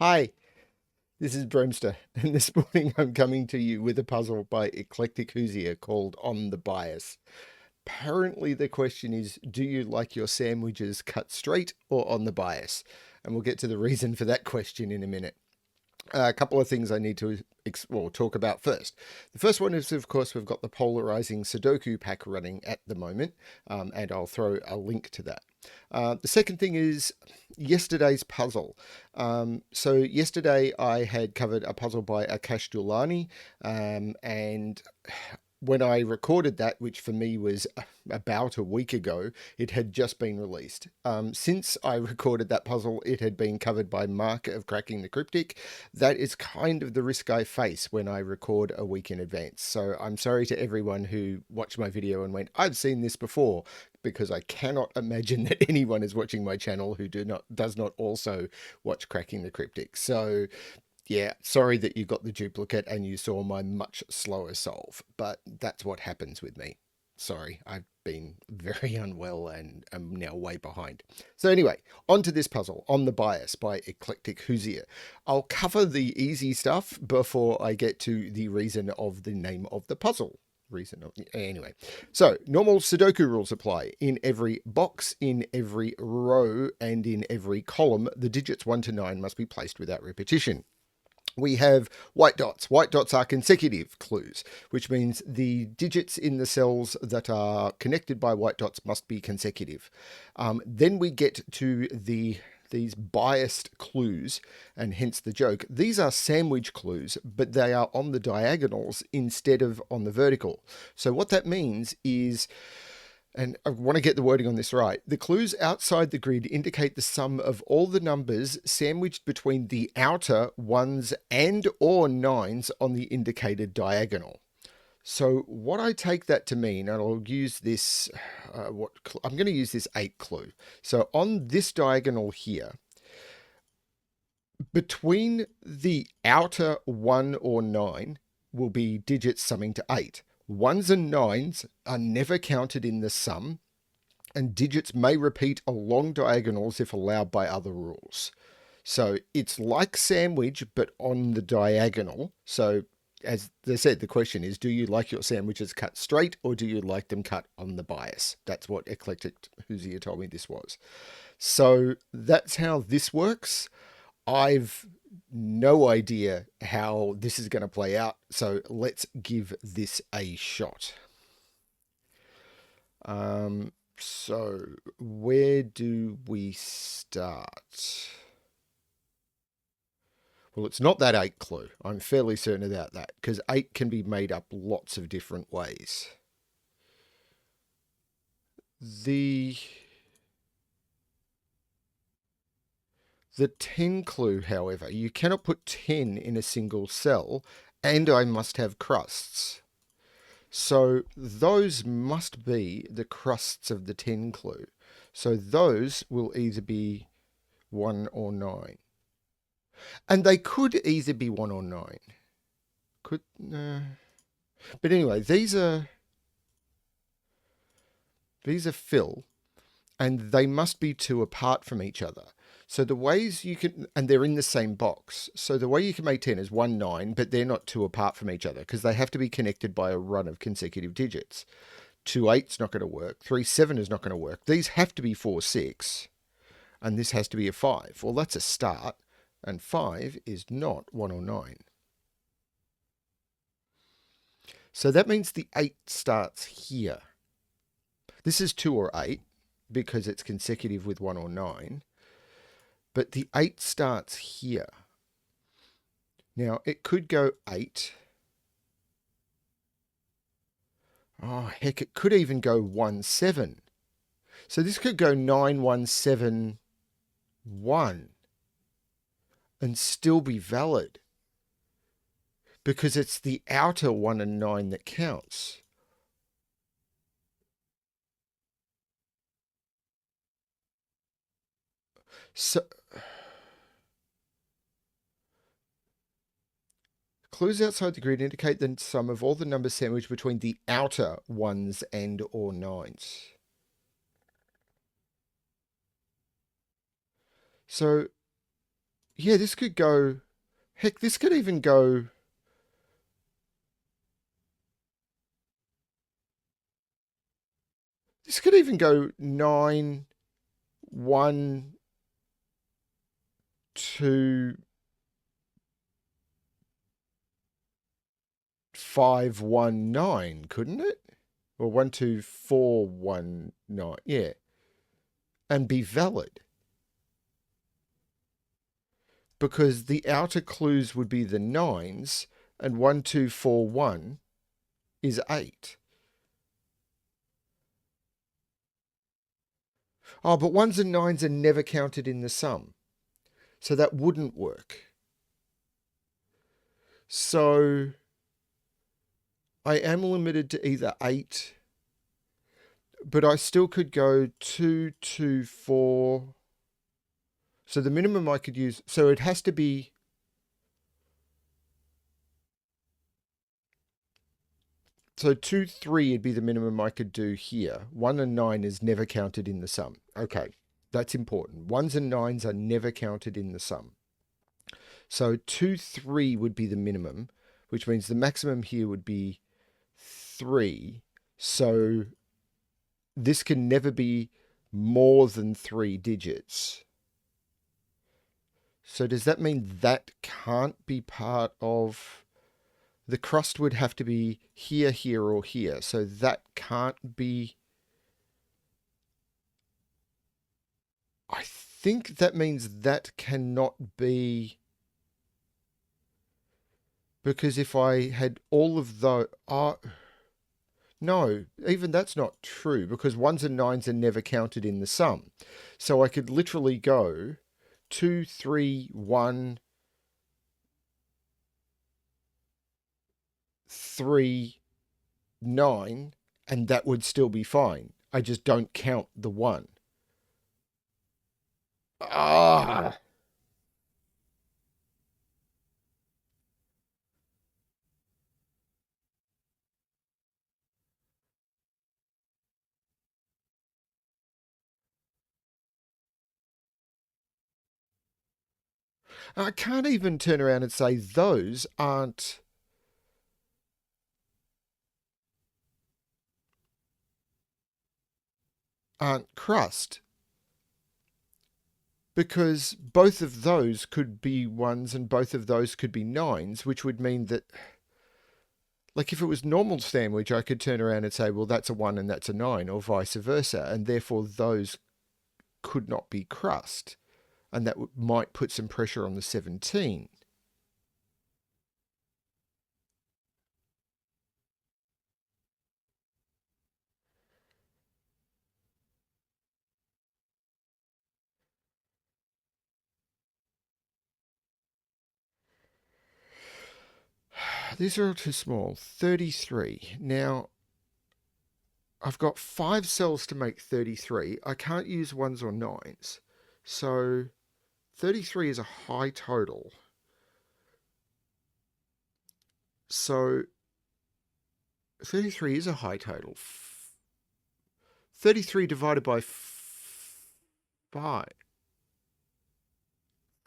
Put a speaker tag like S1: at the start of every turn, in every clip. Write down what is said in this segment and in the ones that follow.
S1: Hi, this is Bremster, and this morning I'm coming to you with a puzzle by Eclectic Hoosier called On the Bias. Apparently, the question is, do you like your sandwiches cut straight or on the bias? And we'll get to the reason for that question in a minute. A couple of things I need to talk about first. The first one is, of course, we've got the Polarizing Sudoku Pack running at the moment, and I'll throw a link to that. The second thing is yesterday's puzzle. So yesterday I had covered a puzzle by Akash Dulani, and when I recorded that, which for me was about a week ago, it had just been released. Since I recorded that puzzle, it had been covered by Mark of Cracking the Cryptic. That is kind of the risk I face when I record a week in advance. So I'm sorry to everyone who watched my video and went, I've seen this before, because I cannot imagine that anyone is watching my channel who does not also watch Cracking the Cryptic. So yeah, sorry that you got the duplicate and you saw my much slower solve, but that's what happens with me. Sorry, I've been very unwell and am now way behind. So anyway, on to this puzzle, On the Bias by Eclectic Hoosier. I'll cover the easy stuff before I get to the reason of the name of the puzzle. Anyway, so normal Sudoku rules apply. In every box, in every row, and in every column, the digits 1 to 9 must be placed without repetition. We have white dots. White dots are consecutive clues, which means the digits in the cells that are connected by white dots must be consecutive. Then we get to these biased clues, and hence the joke. These are sandwich clues, but they are on the diagonals instead of on the vertical. So what that means is, and I want to get the wording on this right. The clues outside the grid indicate the sum of all the numbers sandwiched between the outer ones and or nines on the indicated diagonal. So what I take that to mean, and I'll use this, I'm going to use this 8 clue. So on this diagonal here, between the outer 1 or 9 will be digits summing to 8. Ones and nines are never counted in the sum, and digits may repeat along diagonals if allowed by other rules. So it's like sandwich, but on the diagonal. So as they said, the question is, do you like your sandwiches cut straight or do you like them cut on the bias? That's what Eclectic Hoosier told me this was. So that's how this works. I've no idea how this is going to play out. So let's give this a shot. So where do we start? Well, it's not that 8 clue. I'm fairly certain about that because 8 can be made up lots of different ways. The the 10 clue, however, you cannot put 10 in a single cell, and I must have crusts. So those must be the crusts of the 10 clue. So those will either be 1 or 9. And they could either be 1 or 9. Could But anyway, these are fill, and they must be 2 apart from each other. So the ways you can, and they're in the same box. So the way you can make 10 is 1, 9, but they're not 2 apart from each other because they have to be connected by a run of consecutive digits. 2, 8's not going to work. 3, 7 is not going to work. These have to be 4, 6, and this has to be a 5. Well, that's a start, and 5 is not 1 or 9. So that means the 8 starts here. This is 2 or 8 because it's consecutive with 1 or 9. But the 8 starts here. Now, it could go 8. Oh, heck, it could even go 1, 7. So this could go 9, 1, 7, 1 and still be valid because it's the outer 1 and 9 that counts. So clues outside the grid indicate the sum of all the numbers sandwiched between the outer ones and or nines. So Yeah, this could go, heck, this could even go, this could even go 9, 1, 2, 5, 1, 9, couldn't it? Or 1, 2, 4, 1, 9. Yeah. And be valid. Because the outer clues would be the nines, and 1, 2, 4, 1 is 8. Oh, but ones and nines are never counted in the sum. So that wouldn't work. So I am limited to either 8, but I still could go 2, 2, 4. So the minimum I could use, so it has to be, so 2, 3 would be the minimum I could do here. 1 and 9 is never counted in the sum. Okay, that's important. 1s and 9s are never counted in the sum. So 2, 3 would be the minimum, which means the maximum here would be 3. So this can never be more than 3 digits. So does that mean that can't be part of... The crust would have to be here, here, or here. So that can't be... I think that means that cannot be... Because if I had all of those... no, even that's not true, because 1s and 9s are never counted in the sum. So I could literally go 2, 3, 1, 3, 9, and that would still be fine. I just don't count the 1. Ah! I can't even turn around and say those aren't crust, because both of those could be 1s and both of those could be 9s, which would mean that, like, if it was normal sandwich, I could turn around and say, well, that's a 1 and that's a 9, or vice versa, and therefore those could not be crust, and that might put some pressure on the 17. These are all too small. 33. Now, I've got 5 cells to make 33. I can't use 1s or 9s. So 33 is a high total. So 33 is a high total. 33 divided by 5.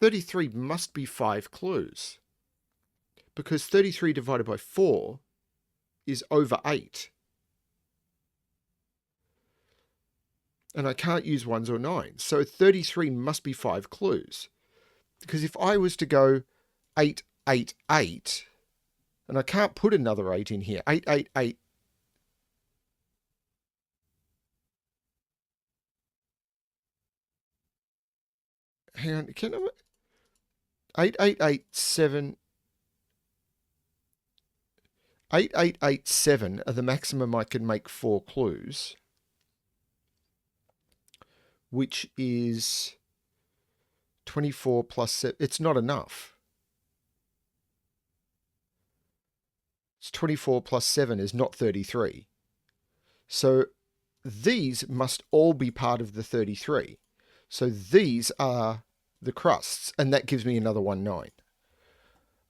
S1: 33 must be 5 clues, because 33 divided by 4 is over 8. And I can't use 1s or 9s. So 33 must be 5 clues. Because if I was to go 8, 8, 8, and I can't put another 8 in here, 8, 8, 8. Hang on, can I... 8, 8, 8, 7... 8, 8, 8, 7 are the maximum I can make 4 clues, which is 24 plus 7. It's not enough. It's 24 plus 7 is not 33. So these must all be part of the 33. So these are the crusts, and that gives me another 1, 9.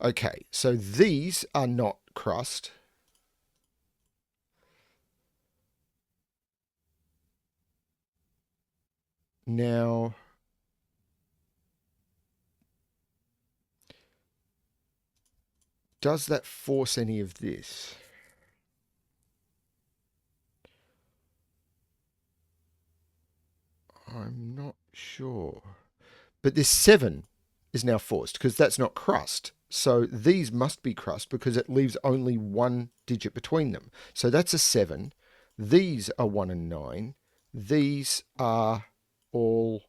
S1: Okay, so these are not crust. Now, Does that force any of this? I'm not sure. But this 7 is now forced because that's not crust. So these must be crust because it leaves only one digit between them. So that's a 7. These are 1 and 9. These are all...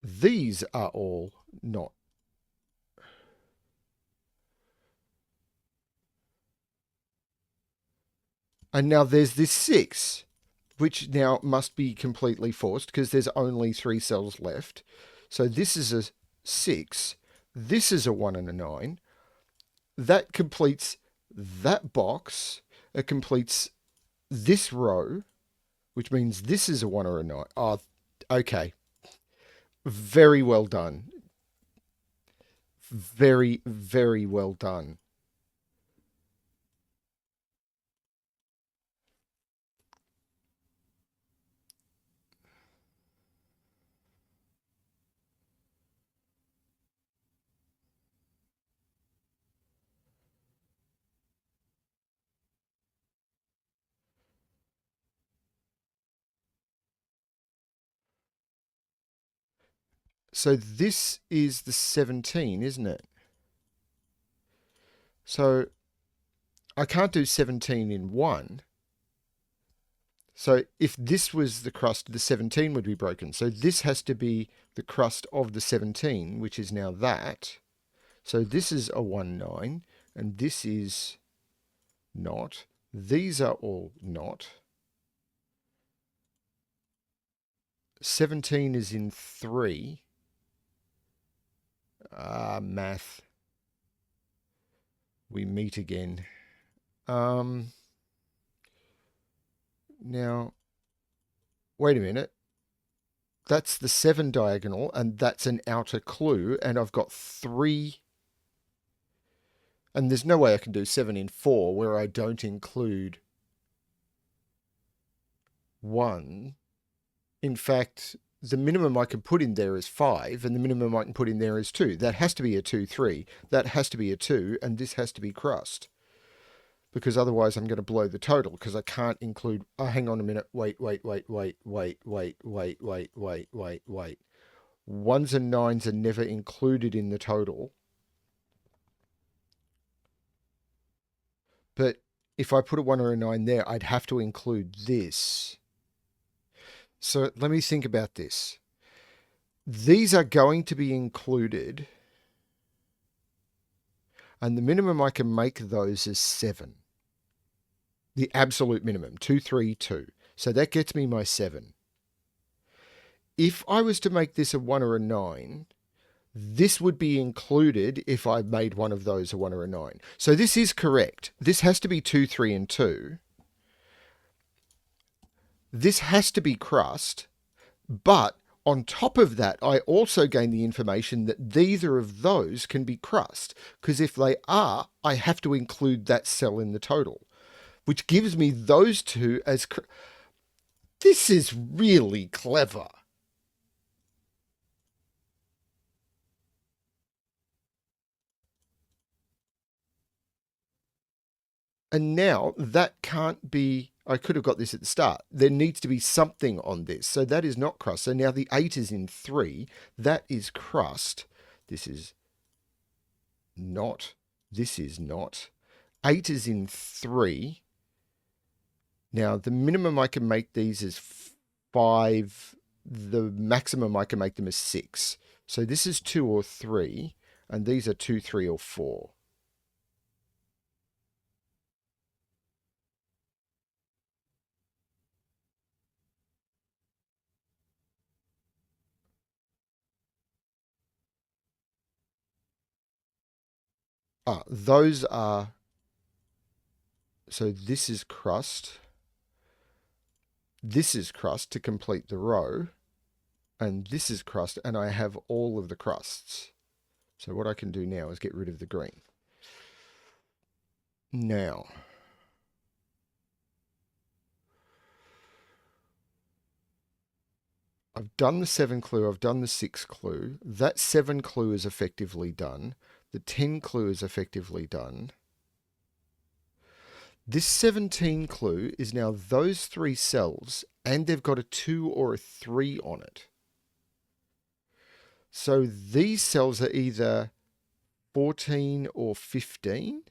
S1: These are all not. And now there's this 6, which now must be completely forced because there's only 3 cells left. So this is a 6. This is a 1 and a 9. That completes that box. It completes this row, which means this is a 1 or a 9. Oh, okay. Very well done. Very, very well done. So this is the 17, isn't it? So I can't do 17 in 1. So if this was the crust, the 17 would be broken. So this has to be the crust of the 17, which is now that. So this is a 1, 9, and this is not. These are all not. 17 is in 3. Math. We meet again. Now, wait a minute. That's the 7 diagonal, and that's an outer clue, and I've got 3. And there's no way I can do 7 in 4 where I don't include 1. In fact, the minimum I can put in there is 5, and the minimum I can put in there is 2. That has to be a 2, 3. That has to be a 2, and this has to be crust. Because otherwise I'm going to blow the total, because I can't include... Oh, hang on a minute. Wait. 1s and 9s are never included in the total. But if I put a 1 or a 9 there, I'd have to include this. So let me think about this. These are going to be included, and the minimum I can make those is 7. The absolute minimum, 2, 3, 2. So that gets me my 7. If I was to make this a 1 or a 9, this would be included if I made one of those a 1 or a 9. So this is correct. This has to be 2, 3, and 2. This has to be crust, but on top of that, I also gain the information that neither of those can be crust, because if they are, I have to include that cell in the total, which gives me those two as... This is really clever. And now that can't be... I could have got this at the start. There needs to be something on this. So that is not crust. So now the 8 is in 3. That is crust. This is not. This is not. 8 is in 3. Now, the minimum I can make these is 5. The maximum I can make them is 6. So this is 2 or 3. And these are 2, 3, or 4. Those are... So this is crust. This is crust to complete the row. And this is crust, and I have all of the crusts. So what I can do now is get rid of the green. Now, I've done the 7 clue, I've done the 6 clue. That 7 clue is effectively done. The 10 clue is effectively done. This 17 clue is now those 3 cells, and they've got a 2 or a 3 on it. So these cells are either 14 or 15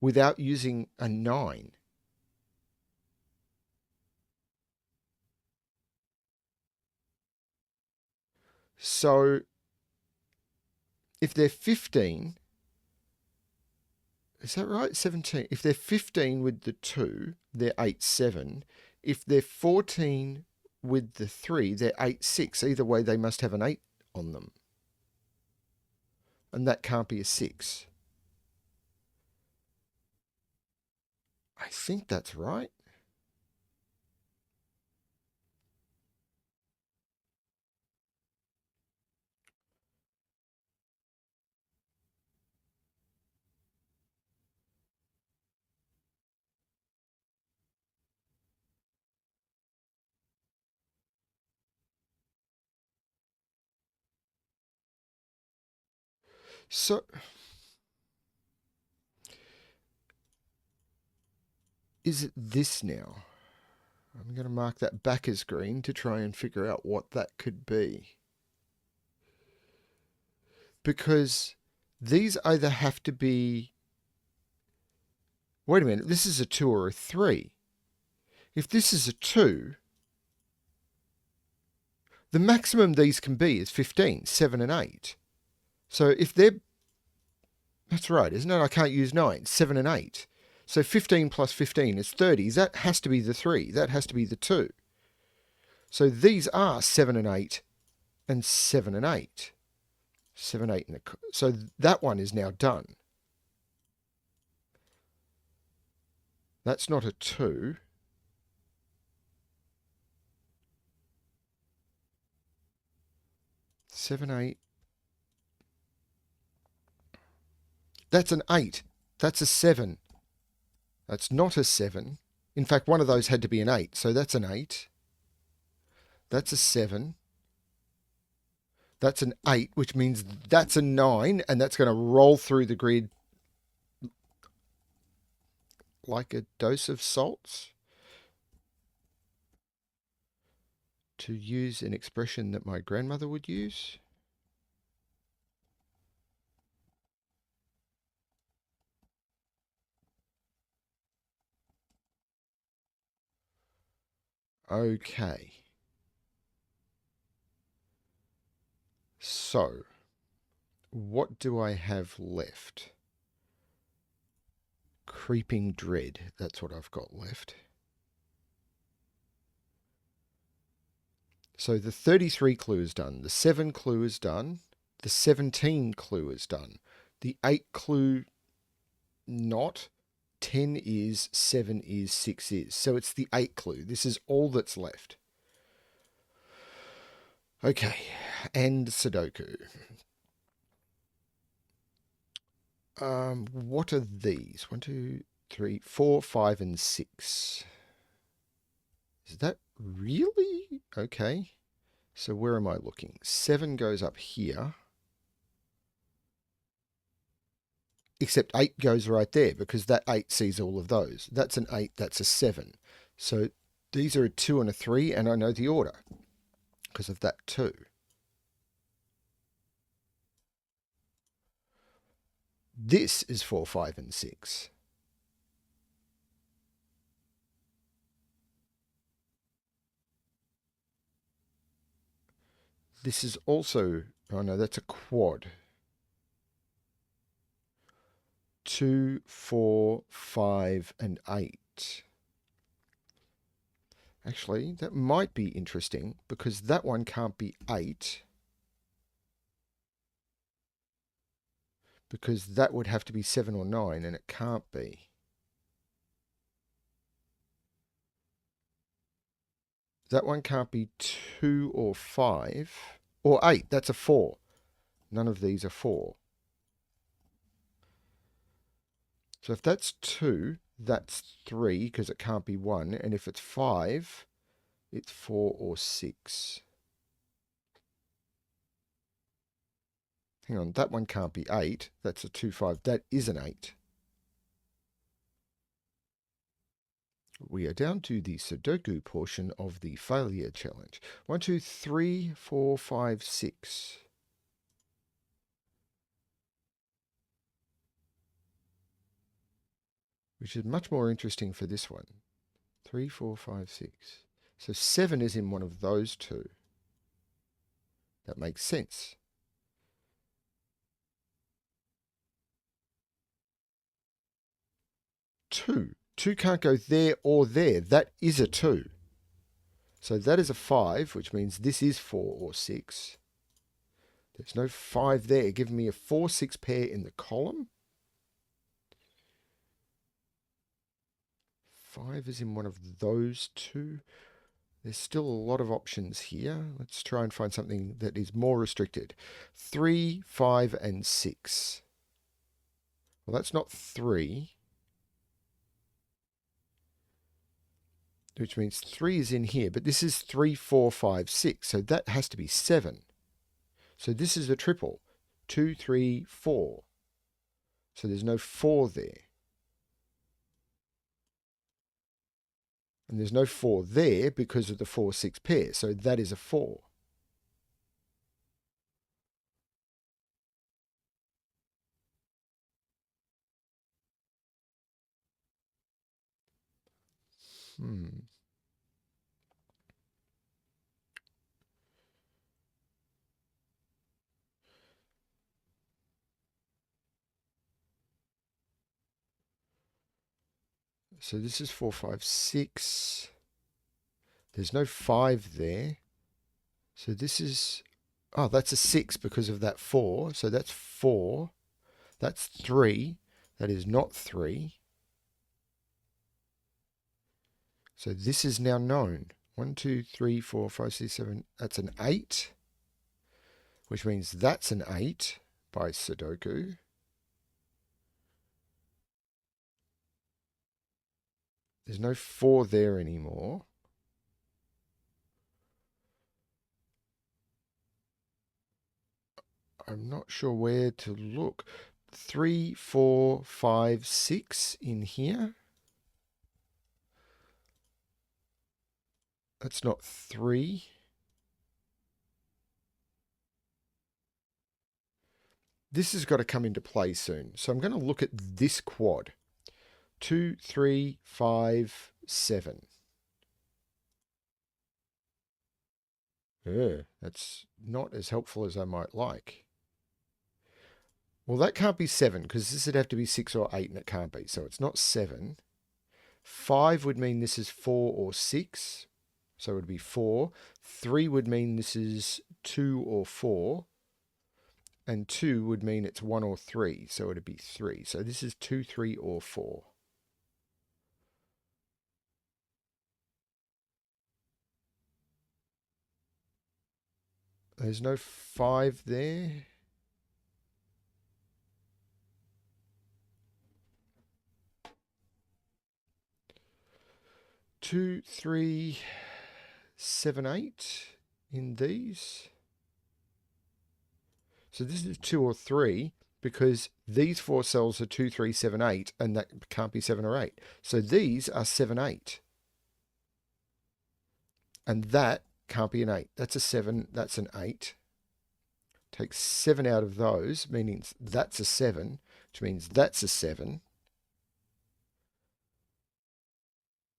S1: without using a 9. So if they're 15, is that right? 17. If they're 15 with the 2, they're 8, 7. If they're 14 with the 3, they're 8, 6. Either way, they must have an 8 on them. And that can't be a 6. I think that's right. So is it this now? I'm going to mark that back as green to try and figure out what that could be. Because these either have to be... Wait a minute, this is a 2 or a 3. If this is a 2, the maximum these can be is 15, 7 and 8. So if they're... That's right, isn't it? I can't use 9, 7 and 8. So 15 plus 15 is 30. That has to be the 3. That has to be the 2. So these are 7 and 8 and 7 and 8. 7, 8 and a... So that one is now done. That's not a 2. Seven, 8. That's an 8. That's a 7. That's not a 7. In fact, one of those had to be an 8. So that's an 8. That's a 7. That's an 8, which means that's a 9. And that's going to roll through the grid like a dose of salts. To use an expression that my grandmother would use. Okay. So, what do I have left? Creeping dread. That's what I've got left. So the 33 clue is done. The 7 clue is done. The 17 clue is done. The 8 clue not. 10 is, 7 is, 6 is. So it's the 8 clue. This is all that's left. Okay, and Sudoku. What are these? 1, 2, 3, 4, 5, and 6. Is that really? Okay. So where am I looking? 7 goes up here. Except 8 goes right there because that 8 sees all of those. That's an 8, that's a 7. So these are a 2 and a 3, and I know the order because of that 2. This is 4, 5, and 6. This is also, oh no, that's a quad. 2, 4, 5, and 8. Actually, that might be interesting because that one can't be 8. Because that would have to be 7 or 9, and it can't be. That one can't be 2 or 5. Or 8, that's a 4. None of these are 4. So if that's 2, that's 3, because it can't be 1. And if it's 5, it's 4 or 6. Hang on, that one can't be 8. That's a 2, 5. That is an 8. We are down to the Sudoku portion of the failure challenge. 1, 2, 3, 4, 5, 6. Which is much more interesting for this one. 3, 4, 5, 6. So 7 is in one of those two. That makes sense. 2. 2 can't go there or there. That is a 2. So that is a 5, which means this is 4 or 6. There's no 5 there, giving me a 4, 6 pair in the column. 5 is in one of those two. There's still a lot of options here. Let's try and find something that is more restricted. 3, 5, and 6. Well, that's not 3. Which means 3 is in here, but this is 3, 4, 5, 6. So that has to be 7. So this is a triple. 2, 3, 4. So there's no 4 there. And there's no 4 there because of the 4, 6 pair. So that is a 4. So this is 4, 5, 6. There's no 5 there. So this is, oh, that's a 6 because of that 4. So that's 4. That's 3. That is not 3. So this is now known. 1, 2, 3, 4, 5, 6, 7. That's an 8. Which means that's an 8 by Sudoku. There's no 4 there anymore. I'm not sure where to look. 3, 4, 5, 6 in here. That's not 3. This has got to come into play soon. So I'm going to look at this quad. 2, 3, 5, 7. That's not as helpful as I might like. Well, that can't be 7 because this would have to be 6 or 8 and it can't be. So it's not 7. 5 would mean this is 4 or 6. So it would be 4. 3 would mean this is 2 or 4. And 2 would mean it's 1 or 3. So it would be 3. So this is 2, 3, or 4. There's no 5 there. Two, 3, 7, 8 in these. So this is 2 or 3 because these 4 cells are 2, 3, 7, 8, and that can't be 7 or 8. So these are 7, 8. And that can't be an 8. That's a 7, that's an 8. Take 7 out of those, meaning that's a 7, which means that's a 7.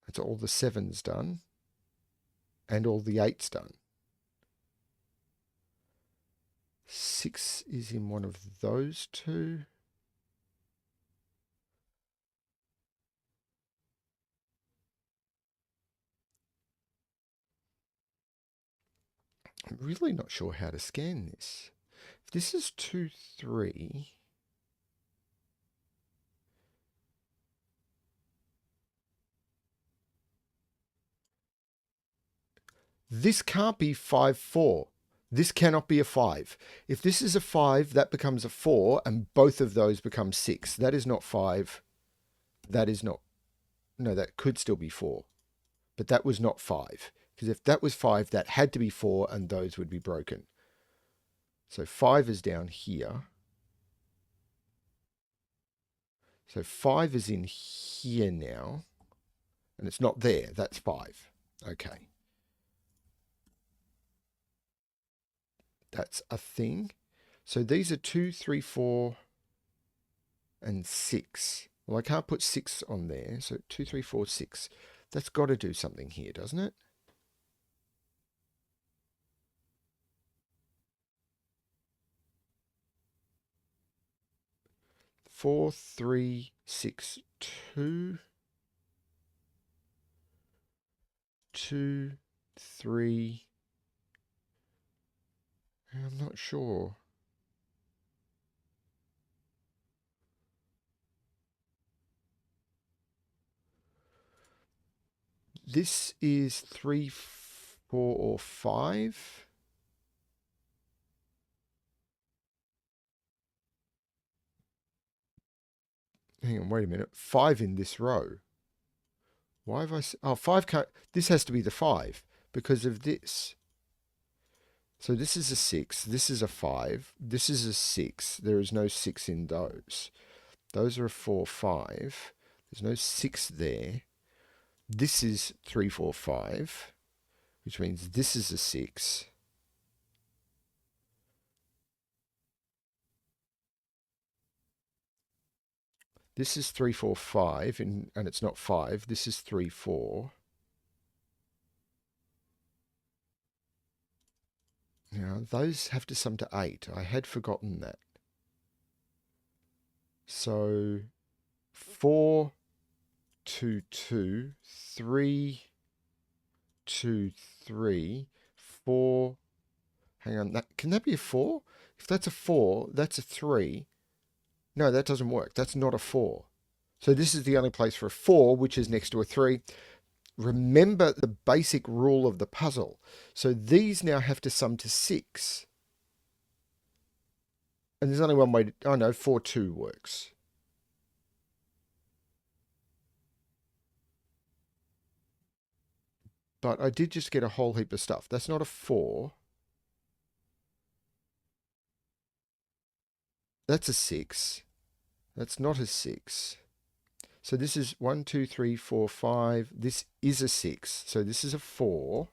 S1: That's all the 7's done. And all the 8's done. 6 is in one of those two. I'm really not sure how to scan this. If this is 2, 3. This can't be 5, 4. This cannot be a 5. If this is a 5, that becomes a 4, and both of those become 6. That is not 5. That is not... No, that could still be 4. But that was not 5. Because if that was 5, that had to be 4, and those would be broken. So 5 is down here. So 5 is in here now. And it's not there. That's 5. Okay. That's a thing. So these are 2, 3, 4, and 6. Well, I can't put 6 on there. So 2, 3, 4, 6. That's got to do something here, doesn't it? 4, 3, 6, 2, 2, 3. I'm not sure. This is 3, 4, or 5. Hang on, wait a minute. 5 in this row. Why have I... Oh, 5 can't... This has to be the 5 because of this. So this is a 6. This is a 5. This is a 6. There is no 6 in those. Those are a 4, 5. There's no 6 there. This is 3, 4, 5, which means this is a 6. This is 3, 4, 5, and it's not 5. This is 3, 4. Now, those have to sum to 8. I had forgotten that. So, 4, 2, 2, 3, 2, 3, 4. Hang on, can that be a 4? If that's a 4, that's a 3. No, that doesn't work. That's not a 4. So this is the only place for a 4, which is next to a 3. Remember the basic rule of the puzzle. So these now have to sum to 6. And there's only one way to... Oh, no, 4, 2 works. But I did just get a whole heap of stuff. That's not a 4. That's a 6. That's not a 6. So this is 1, 2, 3, 4, 5. This is a 6. So this is a 4.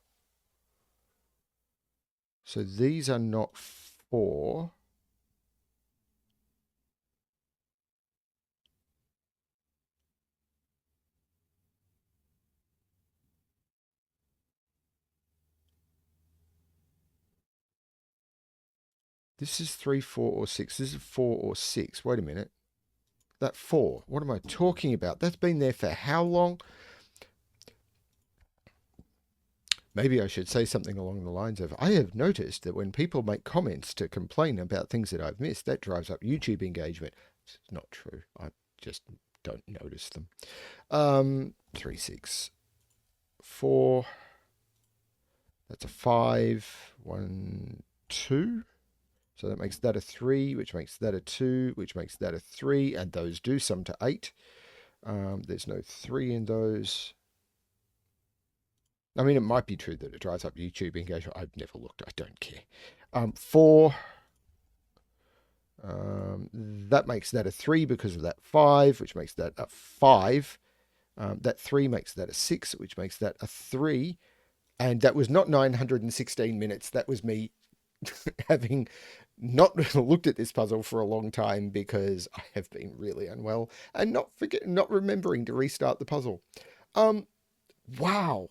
S1: So these are not 4. This is 3, 4, or 6. This is 4 or 6. Wait a minute. That 4. What am I talking about? That's been there for how long? Maybe I should say something along the lines of, I have noticed that when people make comments to complain about things that I've missed, that drives up YouTube engagement. It's not true. I just don't notice them. 3, 6, 4. That's a 5. 1, 2. So that makes that a 3, which makes that a 2, which makes that a 3, and those do sum to 8. There's no 3 in those. I mean, it might be true that it drives up YouTube engagement. I've never looked. I don't care. 4. That makes that a 3 because of that 5, which makes that a 5. That 3 makes that a 6, which makes that a 3. And that was not 916 minutes. That was me having not looked at this puzzle for a long time because I have been really unwell and not remembering to restart the puzzle. Wow.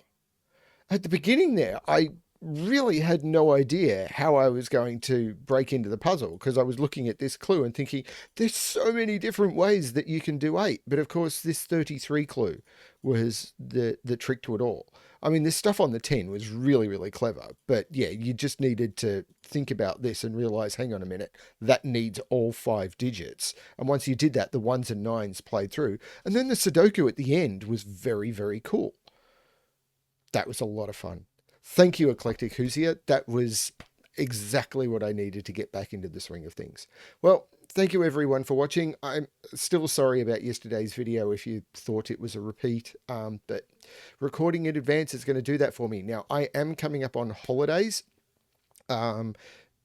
S1: At the beginning there, I really had no idea how I was going to break into the puzzle because I was looking at this clue and thinking there's so many different ways that you can do 8. But of course, this 33 clue was the trick to it all. I mean, this stuff on the 10 was really, really clever. But yeah, you just needed to think about this and realize, hang on a minute, that needs all 5 digits. And once you did that, the 1s and 9s played through. And then the Sudoku at the end was very, very cool. That was a lot of fun. Thank you, Eclectic Hoosier. That was exactly what I needed to get back into the swing of things. Well, Thank you everyone for watching. I'm still sorry about yesterday's video if you thought it was a repeat, but recording in advance is going to do that for me. Now, I am coming up on holidays. Um,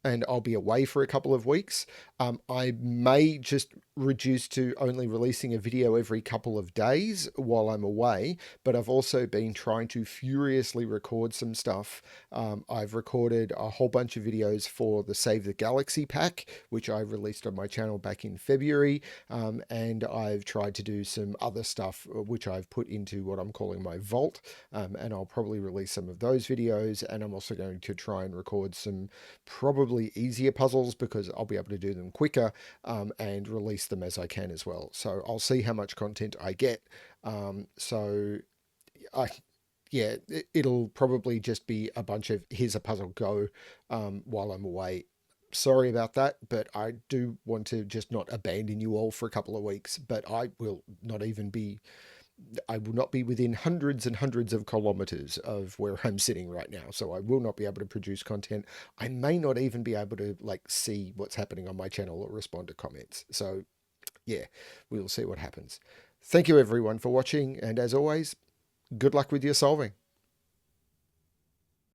S1: and I'll be away for a couple of weeks. I may just reduce to only releasing a video every couple of days while I'm away, but I've also been trying to furiously record some stuff. I've recorded a whole bunch of videos for the Save the Galaxy pack, which I released on my channel back in February, and I've tried to do some other stuff which I've put into what I'm calling my vault, and I'll probably release some of those videos, and I'm also going to try and record some probably easier puzzles because I'll be able to do them quicker, and release them as I can as well. So I'll see how much content I get. So I, yeah, it'll probably just be a bunch of here's a puzzle, go, while I'm away. Sorry about that, but I do want to just not abandon you all for a couple of weeks. But I will not be within hundreds and hundreds of kilometers of where I'm sitting right now. So I will not be able to produce content. I may not even be able to see what's happening on my channel or respond to comments. So yeah, we'll see what happens. Thank you everyone for watching. And as always, good luck with your solving.